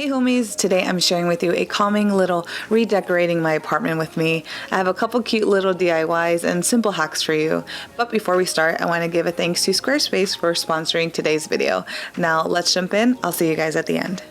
Hey homies, today I'm sharing with you a calming little redecorating my apartment with me. I have a couple cute little DIYs and simple hacks for you. But before we start, I want to give a thanks to Squarespace for sponsoring today's video. Now let's jump in. I'll see you guys at the end.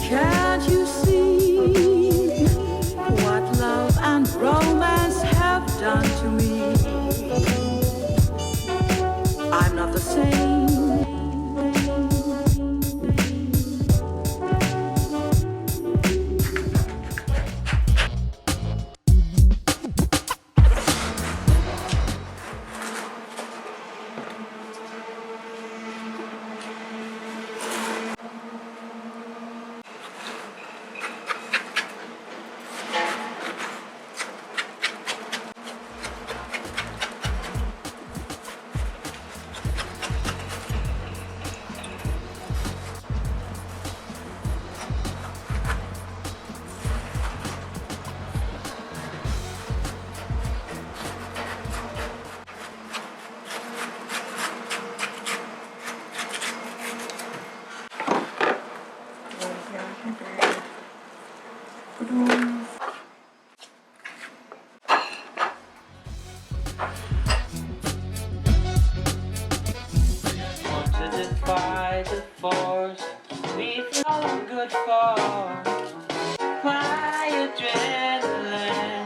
Can't you see what love and romance have done to me? I'm not the same. To defy the force we feel good for. My adrenaline.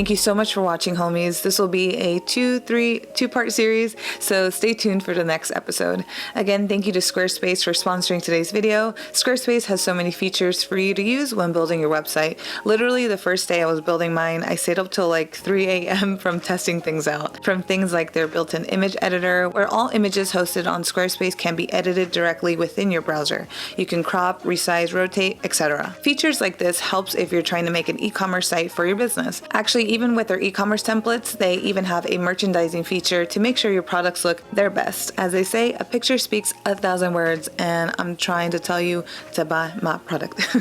Thank you so much for watching, homies. This will be a two-part series, so stay tuned for the next episode. Again, thank you to Squarespace for sponsoring today's video. Squarespace has so many features for you to use when building your website. Literally, the first day I was building mine, I stayed up till like 3 a.m. from testing things out. From things like their built-in image editor, where all images hosted on Squarespace can be edited directly within your browser. You can crop, resize, rotate, etc. Features like this helps if you're trying to make an e-commerce site for your business. Actually, even with their e-commerce templates, they even have a merchandising feature to make sure your products look their best. As they say, a picture speaks 1,000 words, and I'm trying to tell you to buy my product.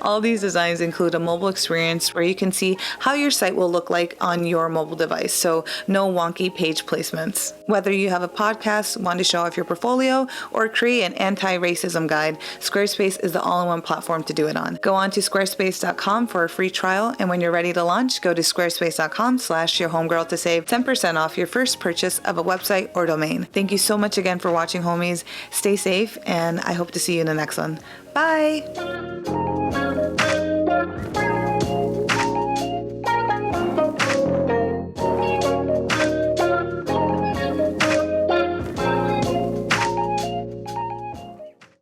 All these designs include a mobile experience where you can see how your site will look like on your mobile device, so no wonky page placements. Whether you have a podcast, want to show off your portfolio, or create an anti-racism guide, Squarespace is the all-in-one platform to do it on. Go on to squarespace.com for a free trial, and when you're ready to launch, go to squarespace.com/yourhomegirl to save 10% off your first purchase of a website or domain. Thank you so much again for watching, homies. Stay safe, and I hope to see you in the next one. Bye!